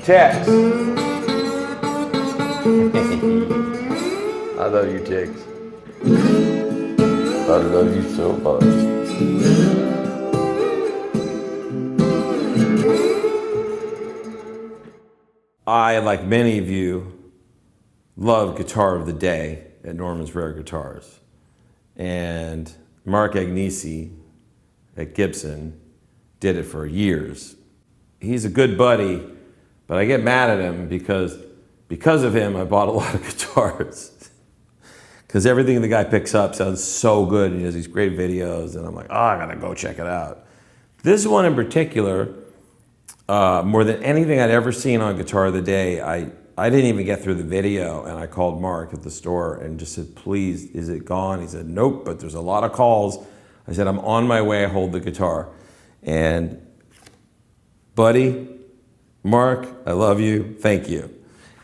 Tex. I love you, Tex. I love you so much. I, like many of you, love Guitar of the Day at Norman's Rare Guitars. And Mark Agnesi at Gibson did it for years. He's a good buddy, but I get mad at him because of him, I bought a lot of guitars. Because everything the guy picks up sounds so good, and he does these great videos, and I'm like, oh, I gotta go check it out. This one in particular, more than anything I'd ever seen on Guitar of the Day, I didn't even get through the video, and I called Mark at the store and just said, please, is it gone? He said, nope, but there's a lot of calls. I said, I'm on my way, hold the guitar. And buddy, Mark, I love you, thank you.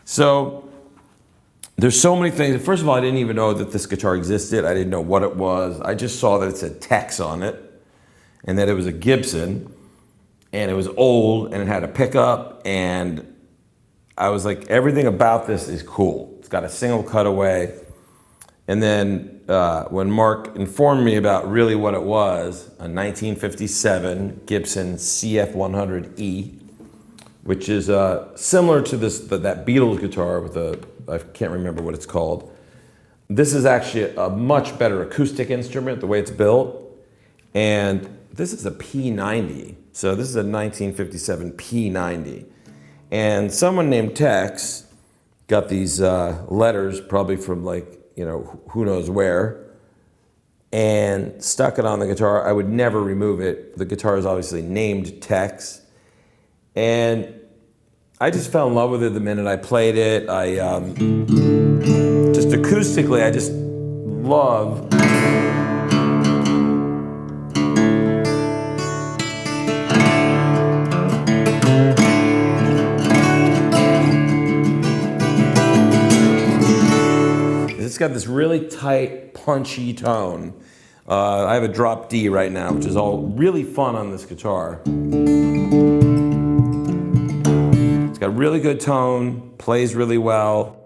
So, there's so many things. First of all, I didn't even know that this guitar existed. I didn't know what it was. I just saw that it said Tex on it, and that it was a Gibson, and it was old, and it had a pickup, and I was like, everything about this is cool. It's got a single cutaway. And then when Mark informed me about really what it was, a 1957 Gibson CF100E, which is similar to that Beatles guitar with I can't remember what it's called. This is actually a much better acoustic instrument, the way it's built. And this is a P90. So this is a 1957 P90. And someone named Tex got these letters, probably from who knows where, and stuck it on the guitar. I would never remove it. The guitar is obviously named Tex. And I just fell in love with it the minute I played it. I just acoustically, I just love. It's got this really tight, punchy tone. I have a drop D right now, which is all really fun on this guitar. Got really good tone, plays really well.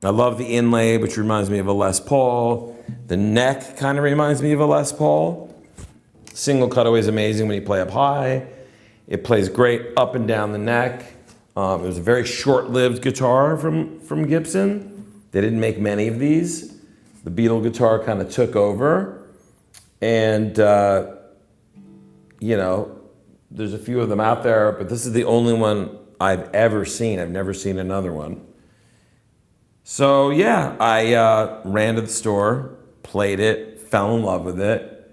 I love the inlay, which reminds me of a Les Paul. The neck kind of reminds me of a Les Paul. Single cutaway is amazing when you play up high. It plays great up and down the neck. It was a very short-lived guitar from Gibson. They didn't make many of these. The Beatle guitar kind of took over. And, there's a few of them out there, but this is the only one I've ever seen. I've never seen another one. So yeah, I ran to the store, played it, fell in love with it,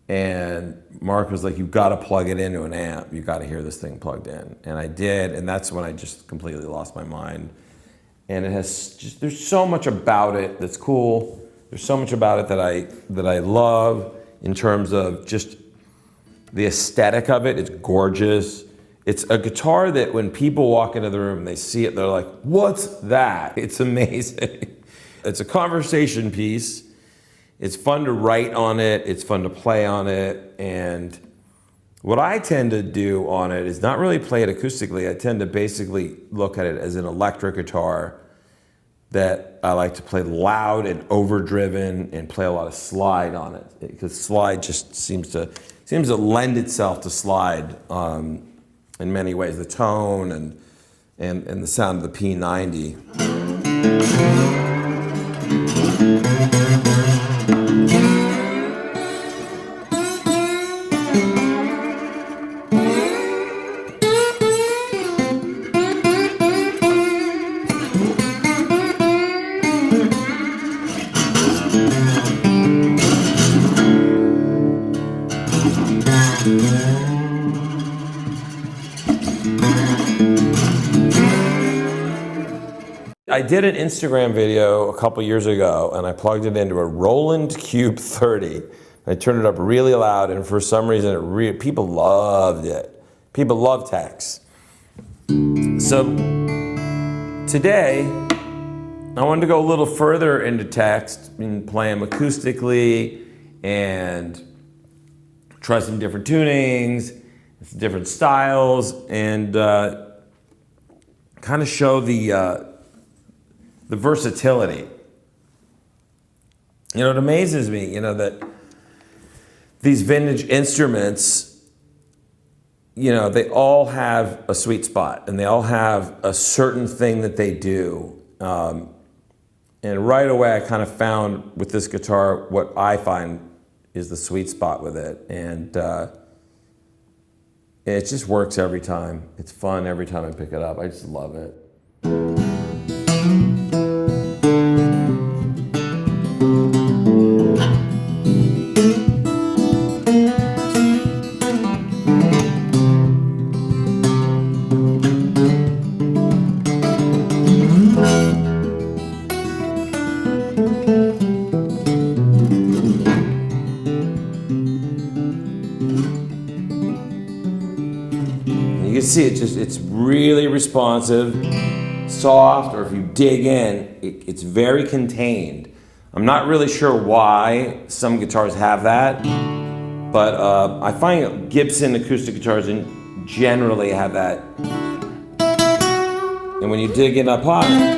and Mark was like, you've got to plug it into an amp. You've got to hear this thing plugged in. And I did, and that's when I just completely lost my mind. And it has just, there's so much about it that's cool. There's so much about it that I love in terms of just the aesthetic of it. It's gorgeous. It's a guitar that when people walk into the room and they see it, they're like, what's that? It's amazing. It's a conversation piece. It's fun to write on it. It's fun to play on it. And what I tend to do on it is not really play it acoustically. I tend to basically look at it as an electric guitar that I like to play loud and overdriven and play a lot of slide on it. Because slide just seems to lend itself to slide. In many ways, the tone and the sound of the P90. I did an Instagram video a couple years ago, and I plugged it into a Roland Cube 30. I turned it up really loud, and for some reason, people loved it. People love Tex. So today, I wanted to go a little further into Tex and play them acoustically and try some different tunings, some different styles, and kind of show the versatility. You know, it amazes me, you know, that these vintage instruments, you know, they all have a sweet spot and they all have a certain thing that they do. And right away I kind of found with this guitar what I find is the sweet spot with it. And it just works every time. It's fun every time I pick it up. I just love it. You can see it's really responsive, soft, or if you dig in, it's very contained. I'm not really sure why some guitars have that, but I find Gibson acoustic guitars generally have that. And when you dig in up high,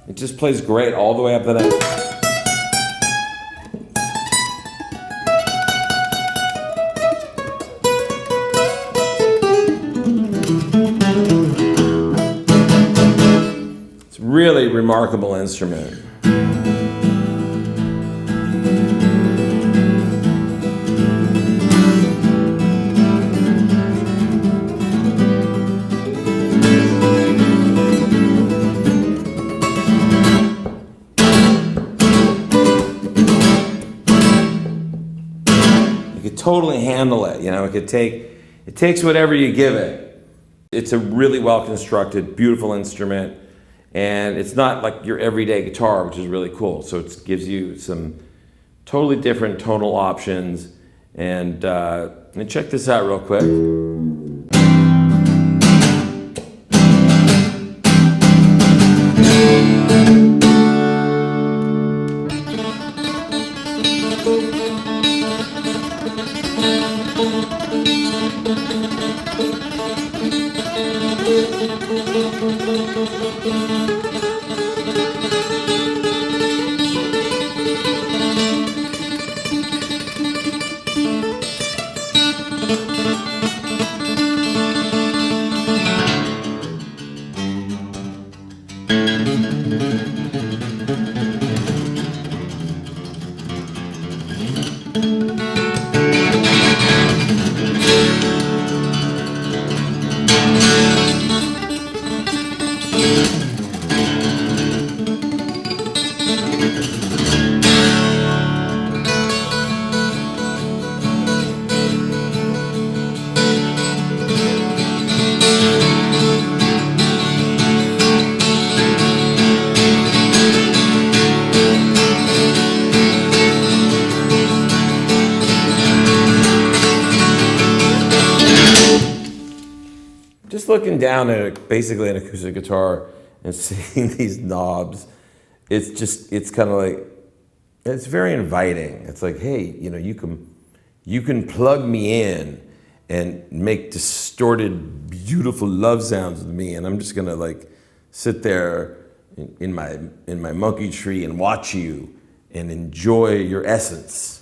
it just plays great all the way up to that. Really remarkable instrument. You could totally handle it, you know, it takes whatever you give it. It's a really well constructed, beautiful instrument. And it's not like your everyday guitar, which is really cool. So it gives you some totally different tonal options. And check this out real quick. Just looking down at basically an acoustic guitar and seeing these knobs, it's kind of like, it's very inviting. It's like, hey, you know, you can plug me in and make distorted, beautiful love sounds with me, and I'm just gonna like sit there in my monkey tree and watch you and enjoy your essence.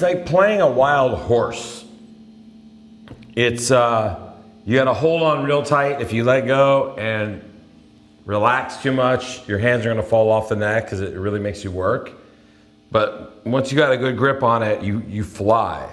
like playing a wild horse. It's, you gotta hold on real tight. If you let go and relax too much, your hands are gonna fall off the neck because it really makes you work. But once you got a good grip on it, you fly.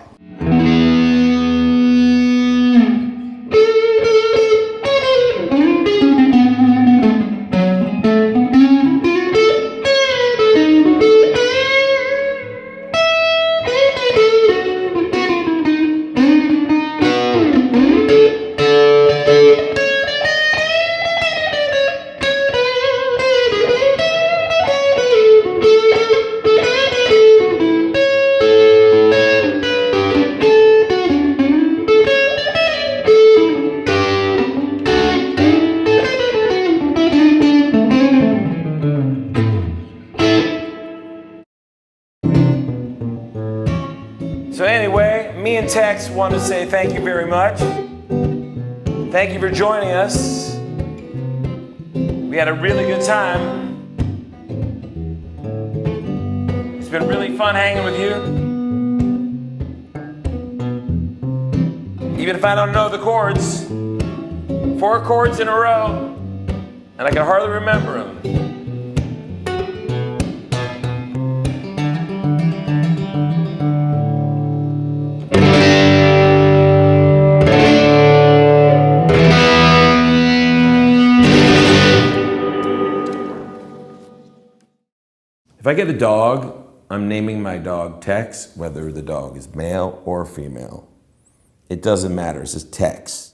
So anyway, me and Tex want to say thank you very much. Thank you for joining us. We had a really good time. It's been really fun hanging with you. Even if I don't know the chords, 4 chords in a row, and I can hardly remember them. If I get a dog, I'm naming my dog Tex, whether the dog is male or female. It doesn't matter, it's just Tex.